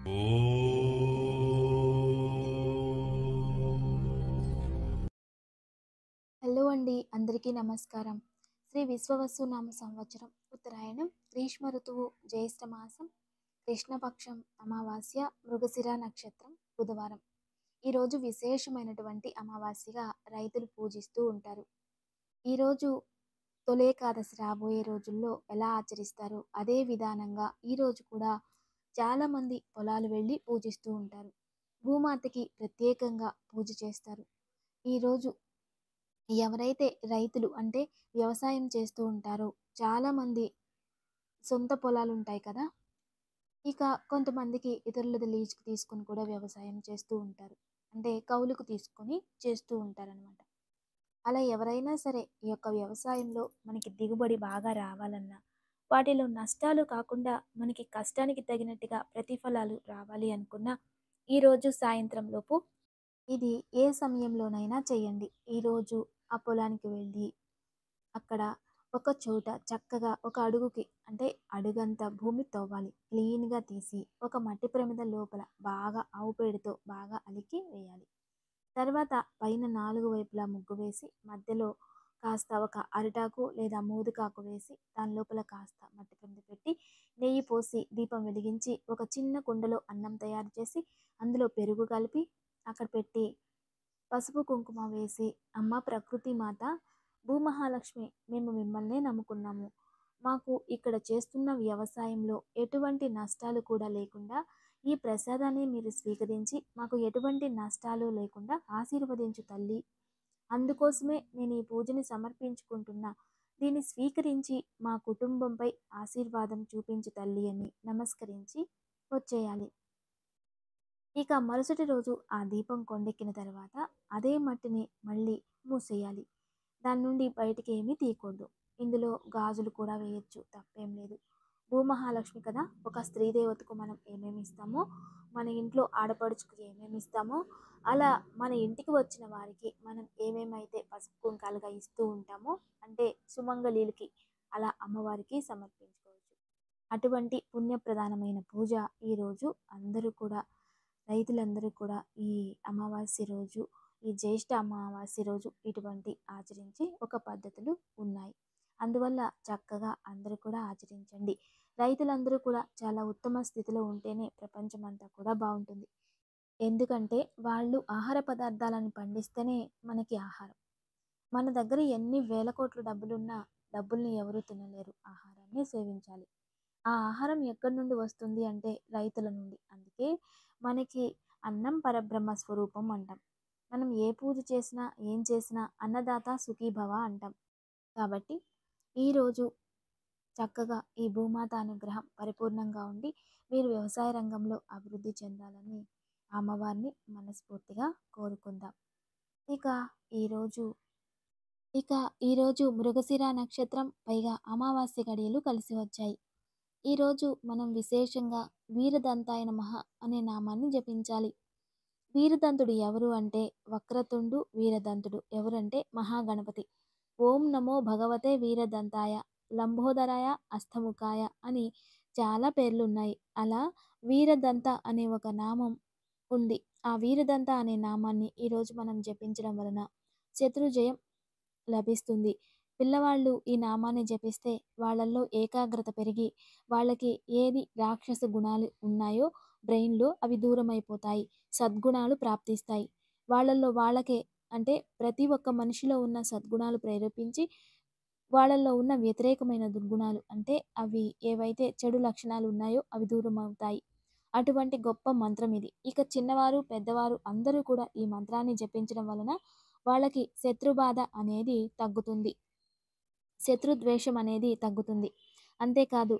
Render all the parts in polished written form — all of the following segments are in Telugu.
హలో అండి, అందరికీ నమస్కారం. శ్రీ విశ్వవసునామ సంవత్సరం ఉత్తరాయణం గ్రీష్మ ఋతువు జ్యేష్ఠ మాసం కృష్ణపక్షం అమావాస్య మృగశిర నక్షత్రం బుధవారం. ఈరోజు విశేషమైనటువంటి అమావాస్యగా రైతులు పూజిస్తూ ఉంటారు. ఈరోజు తొలేకాదశి రాబోయే రోజుల్లో ఎలా ఆచరిస్తారో అదే విధానంగా ఈరోజు కూడా చాలామంది పొలాలు వెళ్ళి పూజిస్తూ ఉంటారు. భూమాతకి ప్రత్యేకంగా పూజ చేస్తారు. ఈరోజు ఎవరైతే రైతులు అంటే వ్యవసాయం చేస్తూ ఉంటారో చాలామంది సొంత పొలాలు ఉంటాయి కదా. ఇక కొంతమందికి ఇతరులది లీజుకు తీసుకొని కూడా వ్యవసాయం చేస్తూ ఉంటారు. అంటే కౌలుకు తీసుకొని చేస్తూ ఉంటారనమాట. అలా ఎవరైనా సరే ఈ యొక్క వ్యవసాయంలో మనకి దిగుబడి బాగా రావాలన్నా, వాటిలో నష్టాలు కాకుండా మనకి కష్టానికి తగినట్టుగా ప్రతిఫలాలు రావాలి అనుకున్నా ఈరోజు సాయంత్రం లోపు ఇది ఏ సమయంలోనైనా చేయండి. ఈరోజు ఆ పొలానికి వెళ్ళి అక్కడ ఒక చోట చక్కగా ఒక అడుగుకి అంటే అడుగంత భూమి తవ్వాలి. క్లీన్గా తీసి ఒక మట్టి ప్రమిద లోపల బాగా ఆవు పేడతో బాగా అలికి వేయాలి. తర్వాత పైన 4 వైపులా ముగ్గు వేసి మధ్యలో కాస్త ఒక అరిటాకు లేదా మోదుకాకు వేసి దాని లోపల కాస్త మట్టి ప్రమిద పెట్టి నెయ్యి పోసి దీపం వెలిగించి ఒక చిన్న కుండలో అన్నం తయారు చేసి అందులో పెరుగు కలిపి అక్కడ పెట్టి పసుపు కుంకుమ వేసి, అమ్మ ప్రకృతి మాత, భూమహాలక్ష్మి, మేము మిమ్మల్నే నమ్ముకున్నాము. మాకు ఇక్కడ చేస్తున్న వ్యవసాయంలో ఎటువంటి నష్టాలు కూడా లేకుండా ఈ ప్రసాదాన్ని మీరు స్వీకరించి మాకు ఎటువంటి నష్టాలు లేకుండా ఆశీర్వదించు తల్లి. అందుకోసమే నేను ఈ పూజని సమర్పించుకుంటున్నా. దీన్ని స్వీకరించి మా కుటుంబంపై ఆశీర్వాదం చూపించు తల్లి అని నమస్కరించి వచ్చేయాలి. ఇక మరుసటి రోజు ఆ దీపం కొండెక్కిన తర్వాత అదే మట్టిని మళ్ళీ మూసేయాలి. దాని నుండి బయటికి ఏమీ తీయకూడదు. ఇందులో గాజులు కూడా వేయచ్చు, తప్పేం లేదు. భూమహాలక్ష్మి కదా, ఒక స్త్రీ దేవతకు మనం ఏమేమి ఇస్తామో, మన ఇంట్లో ఆడపడుచుకు ఏమేమి ఇస్తామో, అలా మన ఇంటికి వచ్చిన వారికి మనం ఏమేమైతే పసుపు కుంకాలుగా ఇస్తూ ఉంటామో, అంటే సుమంగళీలకి అలా అమ్మవారికి సమర్పించుకోవచ్చు. అటువంటి పుణ్యప్రధానమైన పూజ ఈరోజు అందరూ కూడా రైతులందరూ కూడా ఈ అమావాస్య రోజు, ఈ జ్యేష్ఠ అమావాస్య రోజు ఇటువంటి ఆచరించి ఒక పద్ధతులు ఉన్నాయి. అందువల్ల చక్కగా అందరూ కూడా ఆచరించండి. రైతులందరూ కూడా చాలా ఉత్తమ స్థితిలో ఉంటేనే ప్రపంచమంతా కూడా బాగుంటుంది. ఎందుకంటే వాళ్ళు ఆహార పదార్థాలను పండిస్తేనే మనకి ఆహారం. మన దగ్గర ఎన్ని వేల కోట్ల డబ్బులున్నా డబ్బుల్ని ఎవరూ తినలేరు, ఆహారాన్ని సేవించాలి. ఆ ఆహారం ఎక్కడి నుండి వస్తుంది అంటే రైతుల నుండి. అందుకే మనకి అన్నం పరబ్రహ్మ స్వరూపం అంటాం. మనం ఏ పూజ చేసినా ఏం చేసినా అన్నదాత సుఖీభవ అంటాం. కాబట్టి ఈరోజు చక్కగా ఈ భూమాత అనుగ్రహం పరిపూర్ణంగా ఉండి మీరు వ్యవసాయ రంగంలో అభివృద్ధి చెందాలని అమ్మవారిని మనస్ఫూర్తిగా కోరుకుందాం. ఇక ఈరోజు ఇక ఈరోజు మృగశిర నక్షత్రం, పైగా అమావాస్య గడియలు కలిసి వచ్చాయి. ఈరోజు మనం విశేషంగా వీరదంతాయ నమః అనే నామాన్ని జపించాలి. వీరదంతుడు ఎవరు అంటే వక్రతుండు వీరదంతుడు ఎవరంటే మహాగణపతి. ఓం నమో భగవతే వీరదంతాయ లంబోదరాయ అష్టముఖాయ అని చాలా పేర్లున్నాయి. అలా వీరదంత అనే ఒక నామం ఉంది. ఆ వీరదంత అనే నామాన్ని ఈరోజు మనం జపించడం వలన శత్రుజయం లభిస్తుంది. పిల్లవాళ్ళు ఈ నామాన్ని జపిస్తే వాళ్ళల్లో ఏకాగ్రత పెరిగి వాళ్ళకి ఏది రాక్షస గుణాలు ఉన్నాయో బ్రెయిన్లో అవి దూరం అయిపోతాయి, సద్గుణాలు ప్రాప్తిస్తాయి. వాళ్ళల్లో వాళ్ళకే అంటే ప్రతి ఒక్క మనిషిలో ఉన్న సద్గుణాలు ప్రేరేపించి వాళ్ళల్లో ఉన్న వ్యతిరేకమైన దుర్గుణాలు అంటే అవి ఏవైతే చెడు లక్షణాలు ఉన్నాయో అవి దూరం అవుతాయి. అటువంటి గొప్ప మంత్రం ఇది. ఇక చిన్నవారు పెద్దవారు అందరూ కూడా ఈ మంత్రాన్ని జపించడం వలన వాళ్ళకి శత్రుబాధ అనేది తగ్గుతుంది, శత్రుద్వేషం అనేది తగ్గుతుంది. అంతేకాదు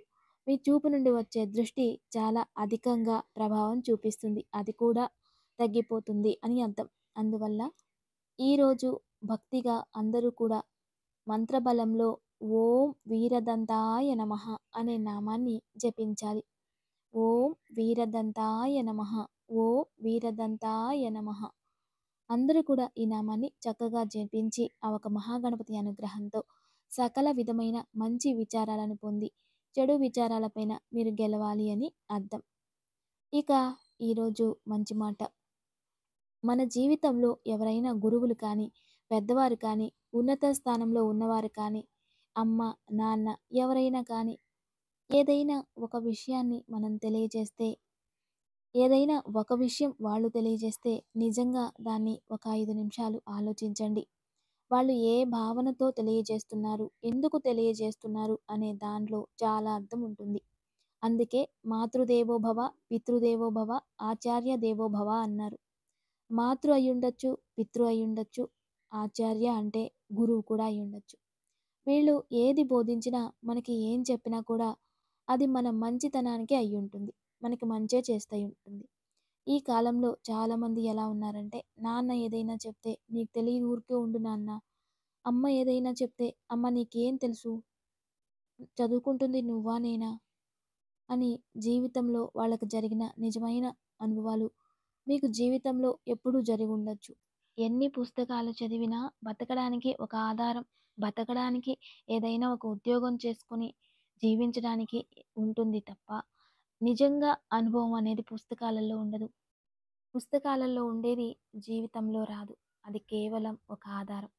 మీ చూపు నుండి వచ్చే దృష్టి చాలా అధికంగా ప్రభావం చూపిస్తుంది, అది కూడా తగ్గిపోతుంది అని అర్థం. అందువల్ల ఈరోజు భక్తిగా అందరూ కూడా మంత్రబలంలో ఓం వీరదంతాయ నమః అనే నామాన్ని జపించాలి. ఓం వీరదంతాయ నమః, ఓం వీరదంతాయ నమః. అందరూ కూడా ఈ నామాన్ని చక్కగా జపించి ఆ ఒక మహాగణపతి అనుగ్రహంతో సకల విధమైన మంచి విచారాలను పొంది చెడు విచారాలపైన మీరు గెలవాలి అని అర్థం. ఇక ఈరోజు మంచి మాట. మన జీవితంలో ఎవరైనా గురువులు కానీ, పెద్దవారు కానీ, ఉన్నత స్థానంలో ఉన్నవారు కానీ, అమ్మ, నాన్న ఎవరైనా కానీ, ఏదైనా ఒక విషయాన్ని మనం తెలియజేస్తే, ఏదైనా ఒక విషయం వాళ్ళు తెలియజేస్తే, నిజంగా దాన్ని ఒక 5 నిమిషాలు ఆలోచించండి. వాళ్ళు ఏ భావనతో తెలియజేస్తున్నారు, ఎందుకు తెలియజేస్తున్నారు అనే దాంట్లో చాలా అర్థం ఉంటుంది. అందుకే మాతృదేవో భవ, పితృదేవో భవ, ఆచార్య దేవో భవ అన్నారు. మాతృ అయ్యుండొచ్చు, పితృ అయ్యుండొచ్చు, ఆచార్య అంటే గురువు కూడా అయ్యుండొచ్చు. వీళ్ళు ఏది బోధించినా, మనకి ఏం చెప్పినా కూడా అది మన మంచితనానికే అయ్యుంటుంది. మనకి మంచే చేస్తూ ఉంటుంది. ఈ కాలంలో చాలామంది ఎలా ఉన్నారంటే, నాన్న ఏదైనా చెప్తే, "నీకు తెలియని ఊరికే ఉండు నాన్న." అమ్మ ఏదైనా చెప్తే, "అమ్మ నీకేం తెలుసు? చదువుకుంటుంది నువ్వా నేనా?" అని జీవితంలో వాళ్ళకి జరిగిన నిజమైన అనుభవాలు మీకు జీవితంలో ఎప్పుడూ జరిగుండొచ్చు. ఎన్ని పుస్తకాలు చదివినా బతకడానికి ఒక ఆధారం, బతకడానికి ఏదైనా ఒక ఉద్యోగం చేసుకొని జీవించడానికి ఉంటుంది తప్ప, నిజంగా అనుభవం అనేది పుస్తకాలలో ఉండదు. పుస్తకాలలో ఉండేది జీవితంలో రాదు. అది కేవలం ఒక ఆధారం.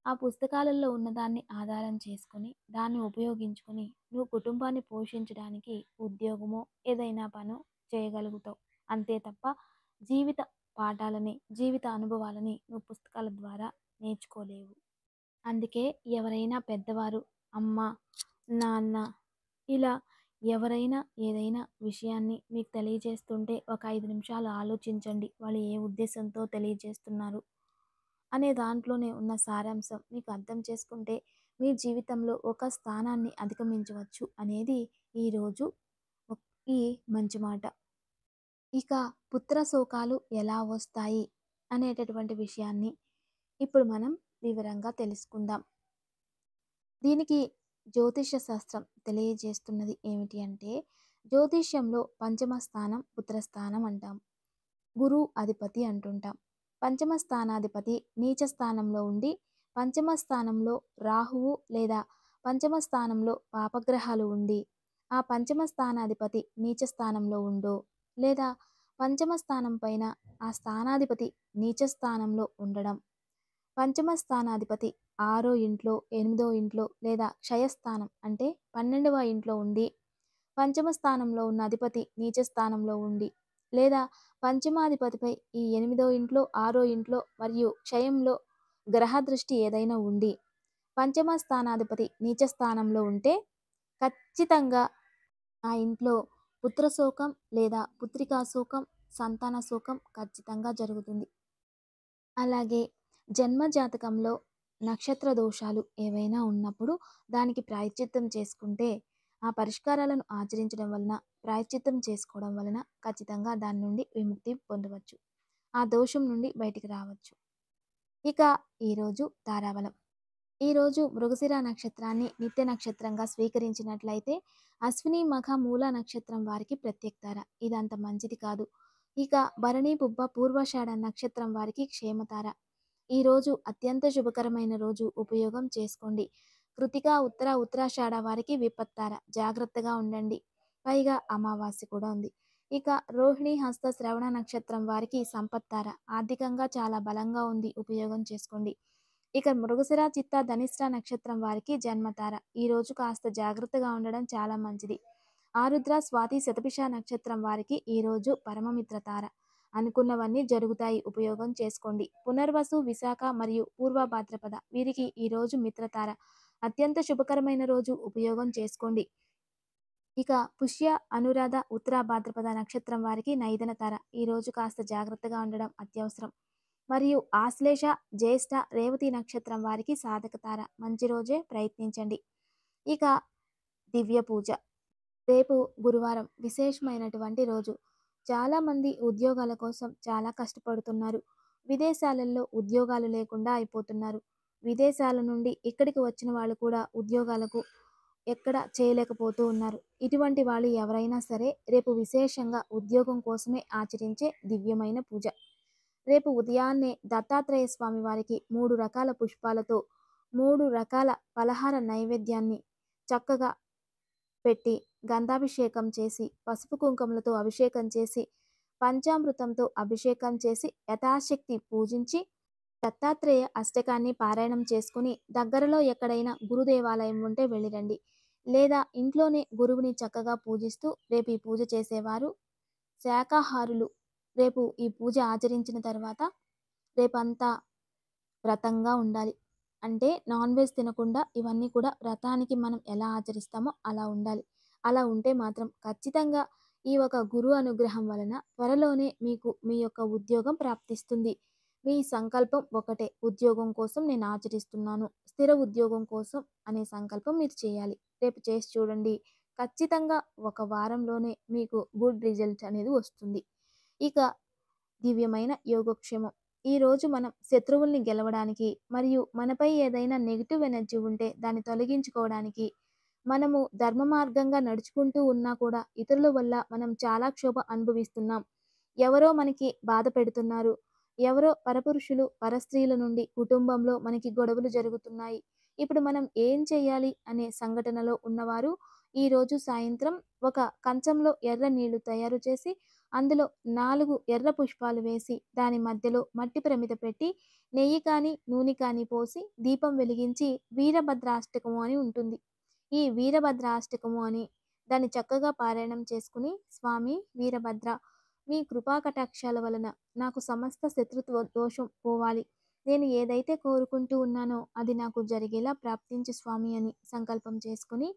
ఆ పుస్తకాలలో ఉన్నదాన్ని ఆధారం చేసుకొని, దాన్ని ఉపయోగించుకొని, నువ్వు కుటుంబాన్ని పోషించడానికి ఉద్యోగమో, ఏదైనా పనో చేయగలుగుతావు. అంతే తప్ప జీవిత పాఠాలని, జీవిత అనుభవాలని నువ్వు పుస్తకాల ద్వారా నేర్చుకోలేవు. అందుకే ఎవరైనా పెద్దవారు, అమ్మ, నాన్న ఇలా ఎవరైనా ఏదైనా విషయాన్ని మీకు తెలియజేస్తుంటే ఒక 5 నిమిషాలు ఆలోచించండి. వాళ్ళు ఏ ఉద్దేశంతో తెలియజేస్తున్నారు అనే దాంట్లోనే ఉన్న సారాంశం మీకు అర్థం చేసుకుంటే మీ జీవితంలో ఒక స్థానాన్ని అధిగమించవచ్చు అనేది ఈరోజు ఈ మంచి మాట. ఇక పుత్రశోకాలు ఎలా వస్తాయి అనేటటువంటి విషయాన్ని ఇప్పుడు మనం వివరంగా తెలుసుకుందాం. దీనికి జ్యోతిష శాస్త్రం తెలియజేస్తున్నది ఏమిటి అంటే, జ్యోతిష్యంలో పంచమ స్థానం పుత్రస్థానం అంటాం. గురు అధిపతి అంటుంటాం. పంచమ స్థానాధిపతి నీచ స్థానంలో ఉండి, పంచమ స్థానంలో రాహువు లేదా పంచమ స్థానంలో పాపగ్రహాలు ఉండి, ఆ పంచమ స్థానాధిపతి నీచ స్థానంలో ఉండో, లేదా పంచమ స్థానం పైన ఆ స్థానాధిపతి నీచ స్థానంలో ఉండడం, పంచమ స్థానాధిపతి 6వ ఇంట్లో, 8వ ఇంట్లో లేదా క్షయస్థానం అంటే 12వ ఇంట్లో ఉండి, పంచమ స్థానంలో ఉన్న అధిపతి నీచ స్థానంలో ఉండి, లేదా పంచమాధిపతిపై ఈ 8వ ఇంట్లో, 6వ ఇంట్లో మరియు క్షయంలో గ్రహ దృష్టి ఏదైనా ఉండి, పంచమ స్థానాధిపతి నీచ స్థానంలో ఉంటే ఖచ్చితంగా ఆ ఇంట్లో పుత్రశోకం లేదా పుత్రికా శోకం, సంతాన శోకం ఖచ్చితంగా జరుగుతుంది. అలాగే జన్మ జాతకంలో నక్షత్ర దోషాలు ఏవైనా ఉన్నప్పుడు దానికి ప్రాయశ్చిత్తం చేసుకుంటే, ఆ పరిష్కారాలను ఆచరించడం వలన, ప్రాయశ్చిత్తం చేసుకోవడం వలన ఖచ్చితంగా దాని నుండి విముక్తి పొందవచ్చు. ఆ దోషం నుండి బయటికి రావచ్చు. ఇక ఈరోజు తారాబలం. ఈరోజు మృగశిర నక్షత్రాన్ని నిత్య నక్షత్రంగా స్వీకరించినట్లయితే అశ్విని మఖ మూల నక్షత్రం వారికి ప్రత్యక్తార. ఇది అంత మంచిది కాదు. ఇక భరణి పుబ్బ పూర్వాషాఢ నక్షత్రం వారికి క్షేమతార. ఈరోజు అత్యంత శుభకరమైన రోజు, ఉపయోగం చేసుకోండి. కృతిక ఉత్తర ఉత్తరాషాఢ వారికి విపత్తార. జాగ్రత్తగా ఉండండి. పైగా అమావాస్య కూడా ఉంది. ఇక రోహిణి హస్త శ్రవణ నక్షత్రం వారికి సంపత్తార. ఆర్థికంగా చాలా బలంగా ఉంది, ఉపయోగం చేసుకోండి. ఇక మృగశిర చిత్త ధనిష్ట నక్షత్రం వారికి జన్మతార. ఈ రోజు కాస్త జాగ్రత్తగా ఉండడం చాలా మంచిది. ఆరుద్ర స్వాతి శతభిష నక్షత్రం వారికి ఈరోజు పరమమిత్రతార. అనుకున్నవన్నీ జరుగుతాయి, ఉపయోగం చేసుకోండి. పునర్వసు విశాఖ మరియు పూర్వ భాద్రపద వీరికి ఈరోజు మిత్రతార. అత్యంత శుభకరమైన రోజు, ఉపయోగం చేసుకోండి. ఇక పుష్య అనురాధ ఉత్తర భాద్రపద నక్షత్రం వారికి నైదన తార. ఈరోజు కాస్త జాగ్రత్తగా ఉండడం అత్యవసరం. మరియు ఆశ్లేష జ్యేష్ఠ రేవతి నక్షత్రం వారికి సాధక తార. మంచి రోజే, ప్రయత్నించండి. ఇక దివ్య పూజ. రేపు గురువారం విశేషమైనటువంటి రోజు. చాలామంది ఉద్యోగాల కోసం చాలా కష్టపడుతున్నారు. విదేశాలలో ఉద్యోగాలు లేకుండా అయిపోతున్నారు. విదేశాల నుండి ఇక్కడికి వచ్చిన వాళ్ళు కూడా ఉద్యోగాలకు ఎక్కడ చేయలేకపోతూ ఉన్నారు. ఇటువంటి వాళ్ళు ఎవరైనా సరే రేపు విశేషంగా ఉద్యోగం కోసమే ఆచరించే దివ్యమైన పూజ. రేపు ఉదయాన్నే దత్తాత్రేయ స్వామి వారికి 3 రకాల పుష్పాలతో 3 రకాల పలహార నైవేద్యాన్ని చక్కగా పెట్టి గంధాభిషేకం చేసి, పసుపు కుంకుమలతో అభిషేకం చేసి, పంచామృతంతో అభిషేకం చేసి, యథాశక్తి పూజించి, దత్తాత్రేయ అష్టకాన్ని పారాయణం చేసుకుని, దగ్గరలో ఎక్కడైనా గురు దేవాలయం ఉంటే వెళ్ళిరండి. లేదా ఇంట్లోనే గురువుని చక్కగా పూజిస్తూ, రేపు ఈ పూజ చేసేవారు శాకాహారులు రేపు ఈ పూజ ఆచరించిన తర్వాత రేపంతా వ్రతంగా ఉండాలి. అంటే నాన్ వెజ్ తినకుండా ఇవన్నీ కూడా వ్రతానికి మనం ఎలా ఆచరిస్తామో అలా ఉండాలి. అలా ఉంటే మాత్రం ఖచ్చితంగా ఈ ఒక గురు అనుగ్రహం వలన త్వరలోనే మీకు మీ యొక్క ఉద్యోగం ప్రాప్తిస్తుంది. మీ సంకల్పం ఒకటే, ఉద్యోగం కోసం నేను ఆచరిస్తున్నాను, స్థిర ఉద్యోగం కోసం అనే సంకల్పం మీరు చేయాలి. రేపు చేసి చూడండి. ఖచ్చితంగా ఒక వారంలోనే మీకు గుడ్ రిజల్ట్ అనేది వస్తుంది. ఇక దివ్యమైన యోగక్షేమం. ఈరోజు మనం శత్రువుల్ని గెలవడానికి మరియు మనపై ఏదైనా నెగిటివ్ ఎనర్జీ ఉంటే దాన్ని తొలగించుకోవడానికి మనము ధర్మ మార్గంగా నడుచుకుంటూ ఉన్నా కూడా ఇతరుల వల్ల మనం చాలా క్షోభ అనుభవిస్తున్నాం. ఎవరో మనకి బాధ పెడుతున్నారు. ఎవరో పరపురుషులు, పరస్త్రీల నుండి కుటుంబంలో మనకి గొడవలు జరుగుతున్నాయి. ఇప్పుడు మనం ఏం చేయాలి అనే సంఘటనలో ఉన్నవారు ఈరోజు సాయంత్రం ఒక కంచంలో ఎర్ర నీళ్లు తయారు చేసి అందులో 4 ఎర్ర పుష్పాలు వేసి దాని మధ్యలో మట్టి ప్రమిద పెట్టి నెయ్యి కానీ నూనె కానీ పోసి దీపం వెలిగించి వీరభద్రాష్టకము అని ఉంటుంది. ఈ వీరభద్రాష్టకము అని దాన్ని చక్కగా పారాయణం చేసుకుని, స్వామి వీరభద్ర, మీ కృపా కటాక్షాల వలన నాకు సమస్త శత్రుత్వ దోషం పోవాలి. నేను ఏదైతే కోరుకుంటూ ఉన్నానో అది నాకు జరిగేలా ప్రాప్తించు స్వామి అని సంకల్పం చేసుకుని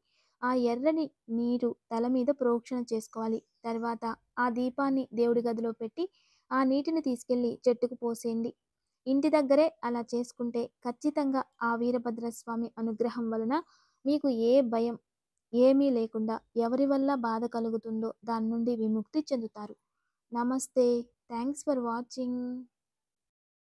ఆ ఎర్రని నీరు తల మీద ప్రోక్షణ చేసుకోవాలి. తర్వాత ఆ దీపాన్ని దేవుడి గదిలో పెట్టి ఆ నీటిని తీసుకెళ్ళి చెట్టుకు పోసేయండి. ఇంటి దగ్గరే అలా చేసుకుంటే ఖచ్చితంగా ఆ వీరభద్రస్వామి అనుగ్రహం వలన మీకు ఏ భయం ఏమీ లేకుండా ఎవరి వల్ల బాధ కలుగుతుందో దాని నుండి విముక్తి చెందుతారు. నమస్తే. Thanks for watching.